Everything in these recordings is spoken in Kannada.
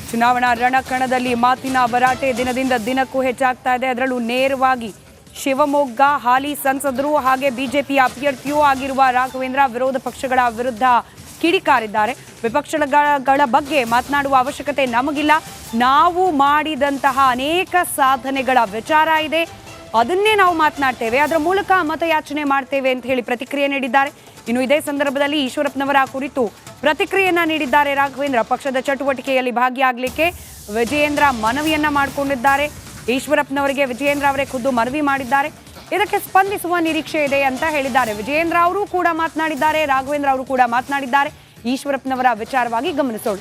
ಚುನಾವಣಾ ರಣಕಣದಲ್ಲಿ ಮಾತಿನ ಭರಾಟೆ ದಿನದಿಂದ ದಿನಕ್ಕೂ ಹೆಚ್ಚಾಗ್ತಾ ಇದೆ. ಅದರಲ್ಲೂ ನೇರವಾಗಿ ಶಿವಮೊಗ್ಗ ಹಾಲಿ ಸಂಸದರು ಹಾಗೆ ಬಿಜೆಪಿಯ ಅಭ್ಯರ್ಥಿಯೂ ಆಗಿರುವ ರಾಘವೇಂದ್ರ ವಿರೋಧ ಪಕ್ಷಗಳ ವಿರುದ್ಧ ಕಿಡಿಕಾರಿದ್ದಾರೆ. ವಿಪಕ್ಷಗಳ ಬಗ್ಗೆ ಮಾತನಾಡುವ ಅವಶ್ಯಕತೆ ನಮಗಿಲ್ಲ, ನಾವು ಮಾಡಿದಂತಹ ಅನೇಕ ಸಾಧನೆಗಳ ವಿಚಾರ ಇದೆ, ಅದನ್ನೇ ನಾವು ಮಾತನಾಡ್ತೇವೆ, ಅದರ ಮೂಲಕ ಮತಯಾಚನೆ ಮಾಡ್ತೇವೆ ಅಂತ ಹೇಳಿ ಪ್ರತಿಕ್ರಿಯೆ ನೀಡಿದ್ದಾರೆ. ಇನ್ನು ಇದೇ ಸಂದರ್ಭದಲ್ಲಿ ಈಶ್ವರಪ್ಪನವರ ಕುರಿತು ಪ್ರತಿಕ್ರಿಯೆಯನ್ನ ನೀಡಿದ್ದಾರೆ ರಾಘವೇಂದ್ರ. ಪಕ್ಷದ ಚಟುವಟಿಕೆಯಲ್ಲಿ ಭಾಗಿಯಾಗಲಿಕ್ಕೆ ವಿಜಯೇಂದ್ರ ಮನವಿಯನ್ನ ಮಾಡಿಕೊಂಡಿದ್ದಾರೆ. ಈಶ್ವರಪ್ಪನವರಿಗೆ ವಿಜಯೇಂದ್ರ ಅವರೇ ಖುದ್ದು ಮನವಿ ಮಾಡಿದ್ದಾರೆ. ಇದಕ್ಕೆ ಸ್ಪಂದಿಸುವ ನಿರೀಕ್ಷೆ ಇದೆ ಅಂತ ಹೇಳಿದ್ದಾರೆ. ವಿಜಯೇಂದ್ರ ಅವರು ಕೂಡ ಮಾತನಾಡಿದ್ದಾರೆ, ರಾಘವೇಂದ್ರ ಅವರು ಕೂಡ ಮಾತನಾಡಿದ್ದಾರೆ. ಈಶ್ವರಪ್ಪನವರ ವಿಚಾರವಾಗಿ ಗಮನಿಸೋಣ.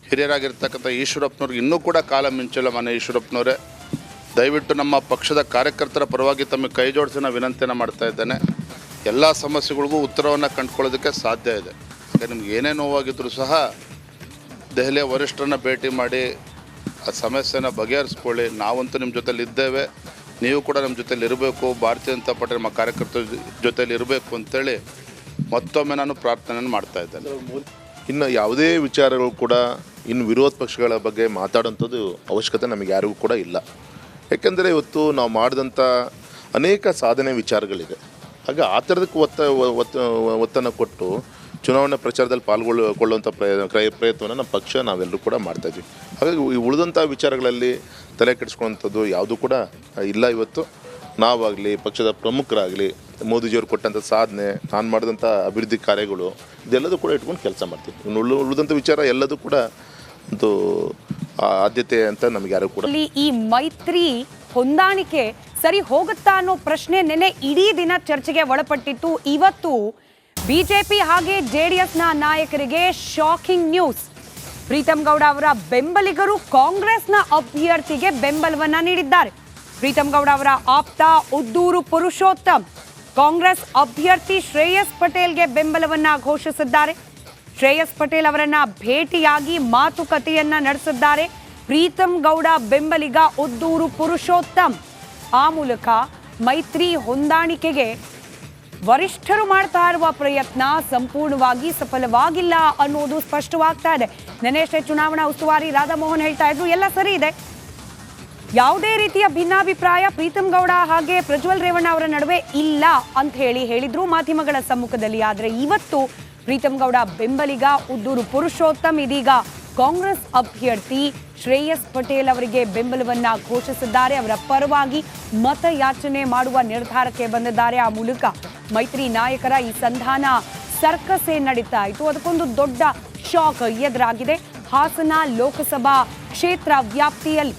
ಹಿರಿಯರಾಗಿರ್ತಕ್ಕಂಥ ಈಶ್ವರಪ್ಪನವ್ರಿಗೆ ಇನ್ನೂ ಕೂಡ ಕಾಲ ಮಿಂಚಲ್ಲ. ಮನೆ ಈಶ್ವರಪ್ಪನವರೇ, ದಯವಿಟ್ಟು ನಮ್ಮ ಪಕ್ಷದ ಕಾರ್ಯಕರ್ತರ ಪರವಾಗಿ ತಮಗೆ ಕೈ ಜೋಡಿಸಿನ ವಿನಂತಿಯನ್ನು ಮಾಡ್ತಾ ಇದ್ದೇನೆ. ಎಲ್ಲ ಸಮಸ್ಯೆಗಳಿಗೂ ಉತ್ತರವನ್ನು ಕಂಡುಕೊಳ್ಳೋದಕ್ಕೆ ಸಾಧ್ಯ ಇದೆ. ಯಾಕೆ ನಿಮ್ಗೆ ಏನೇ ನೋವಾಗಿದ್ದರೂ ಸಹ ದೆಹಲಿಯ ವರಿಷ್ಠರನ್ನ ಭೇಟಿ ಮಾಡಿ ಆ ಸಮಸ್ಯೆನ ಬಗೆಹರಿಸ್ಕೊಳ್ಳಿ. ನಾವಂತೂ ನಿಮ್ಮ ಜೊತೆಲಿ ಇದ್ದೇವೆ, ನೀವು ಕೂಡ ನಮ್ಮ ಜೊತೆಲಿ ಇರಬೇಕು, ಭಾರತೀಯ ಜನತಾ ಪಾರ್ಟಿ ನಮ್ಮ ಕಾರ್ಯಕರ್ತರ ಜೊತೆಲಿ ಇರಬೇಕು ಅಂತೇಳಿ ಮತ್ತೊಮ್ಮೆ ನಾನು ಪ್ರಾರ್ಥನೆಯನ್ನು ಮಾಡ್ತಾ ಇದ್ದೇನೆ. ಇನ್ನು ಯಾವುದೇ ವಿಚಾರಗಳು ಕೂಡ ಇನ್ನು ವಿರೋಧ ಪಕ್ಷಗಳ ಬಗ್ಗೆ ಮಾತಾಡೋಂಥದ್ದು ಅವಶ್ಯಕತೆ ನಮಗೆ ಯಾರಿಗೂ ಕೂಡ ಇಲ್ಲ. ಯಾಕೆಂದರೆ ಇವತ್ತು ನಾವು ಮಾಡಿದಂಥ ಅನೇಕ ಸಾಧನೆ ವಿಚಾರಗಳಿದೆ. ಹಾಗೆ ಆ ಥರದಕ್ಕೆ ಒತ್ತನ್ನು ಕೊಟ್ಟು ಚುನಾವಣಾ ಪ್ರಚಾರದಲ್ಲಿ ಪಾಲ್ಗೊಳ್ಳುವಂಥ ಪ್ರಯತ್ನವನ್ನು ನಮ್ಮ ಪಕ್ಷ ನಾವೆಲ್ಲರೂ ಕೂಡ ಮಾಡ್ತಾಯಿದ್ವಿ. ಹಾಗಾಗಿ ಈ ಉಳಿದಂಥ ವಿಚಾರಗಳಲ್ಲಿ ತಲೆ ಕೆಡಿಸ್ಕೊಳ್ಳೋಂಥದ್ದು ಯಾವುದೂ ಕೂಡ ಇಲ್ಲ. ಇವತ್ತು ನಾವಾಗಲಿ ಪಕ್ಷದ ಪ್ರಮುಖರಾಗಲಿ ಮೋದಿಜಿಯವರು ಕೊಟ್ಟಂಥ ಸಾಧನೆ, ನಾನು ಮಾಡಿದಂಥ ಅಭಿವೃದ್ಧಿ ಕಾರ್ಯಗಳು ಇದೆಲ್ಲದೂ ಕೂಡ ಇಟ್ಕೊಂಡು ಕೆಲಸ ಮಾಡ್ತೀವಿ. ಇನ್ನು ಉಳಿದಂಥ ವಿಚಾರ ಎಲ್ಲದೂ ಕೂಡ ಒಂದು ಆದ್ಯತೆ ಅಂತ ನಮಗೆ ಯಾರು ಕೂಡ. ಈ ಮೈತ್ರಿ ಹೊಂದಾಣಿಕೆ ಸರಿ ಹೋಗುತ್ತಾ ಅನ್ನೋ ಪ್ರಶ್ನೆ ನೆನೆ ಇಡೀ ದಿನ ಚರ್ಚೆಗೆ ಒಳಪಟ್ಟಿತ್ತು. ಇವತ್ತು ಬಿಜೆಪಿ ಹಾಗೆ ಜೆಡಿಎಸ್ನ ನಾಯಕರಿಗೆ ಶಾಕಿಂಗ್ ನ್ಯೂಸ್. ಪ್ರೀತಮ್ ಗೌಡ ಅವರ ಬೆಂಬಲಿಗರು ಕಾಂಗ್ರೆಸ್ನ ಅಭ್ಯರ್ಥಿಗೆ ಬೆಂಬಲವನ್ನ ನೀಡಿದ್ದಾರೆ. ಪ್ರೀತಮ್ ಗೌಡ ಅವರ ಆಪ್ತ ಉದ್ದೂರು ಪುರುಷೋತ್ತಮ್ ಕಾಂಗ್ರೆಸ್ ಅಭ್ಯರ್ಥಿ ಶ್ರೇಯಸ್ ಪಟೇಲ್ಗೆ ಬೆಂಬಲವನ್ನ ಘೋಷಿಸಿದ್ದಾರೆ. ಶ್ರೇಯಸ್ ಪಟೇಲ್ ಅವರನ್ನ ಭೇಟಿಯಾಗಿ ಮಾತುಕತೆಯನ್ನ ನಡೆಸಿದ್ದಾರೆ ಪ್ರೀತಮ್ ಗೌಡ ಬೆಂಬಲಿಗ ಉದ್ದೂರು ಪುರುಷೋತ್ತಮ್. ಆ ಮೂಲಕ ಮೈತ್ರಿ ಹೊಂದಾಣಿಕೆಗೆ ವರಿಷ್ಠರು ಮಾಡ್ತಾ ಇರುವ ಪ್ರಯತ್ನ ಸಂಪೂರ್ಣವಾಗಿ ಸಫಲವಾಗಿಲ್ಲ ಅನ್ನೋದು ಸ್ಪಷ್ಟವಾಗ್ತಾ ಇದೆ. ನೆನೆಯಷ್ಟೇ ಚುನಾವಣಾ ಉಸ್ತುವಾರಿ ರಾಧಾಮೋಹನ್ ಹೇಳ್ತಾ ಇದ್ರು, ಎಲ್ಲ ಸರಿ ಇದೆ, ಯಾವುದೇ ರೀತಿಯ ಭಿನ್ನಾಭಿಪ್ರಾಯ ಪ್ರೀತಮ್ ಗೌಡ ಹಾಗೆ ಪ್ರಜ್ವಲ್ ರೇವಣ್ಣ ಅವರ ನಡುವೆ ಇಲ್ಲ ಅಂತ ಹೇಳಿದ್ರು ಮಾಧ್ಯಮಗಳ ಸಮ್ಮುಖದಲ್ಲಿ. ಆದರೆ ಇವತ್ತು ಪ್ರೀತಮ್ ಗೌಡ ಬೆಂಬಲಿಗ ಉದ್ದೂರು ಪುರುಷೋತ್ತಮ್ ಇದೀಗ ಕಾಂಗ್ರೆಸ್ ಅಭ್ಯರ್ಥಿ ಶ್ರೇಯಸ್ ಪಟೇಲ್ ಅವರಿಗೆ ಬೆಂಬಲವನ್ನ ಘೋಷಿಸಿದ್ದಾರೆ. ಅವರ ಪರವಾಗಿ ಮತಯಾಚನೆ ಮಾಡುವ ನಿರ್ಧಾರಕ್ಕೆ ಬಂದಿದ್ದಾರೆ. ಆ ಮೂಲಕ ಮೈತ್ರಿ ನಾಯಕರ ಈ ಸಂಧಾನ ಸರ್ಕಸ್ ನಡೀತಾ ಇತ್ತು, ಅದಕ್ಕೊಂದು ದೊಡ್ಡ ಶಾಕ್ ಎದುರಾಗಿದೆ. ಹಾಸನ ಲೋಕಸಭಾ ಕ್ಷೇತ್ರ ವ್ಯಾಪ್ತಿಯಲ್ಲಿ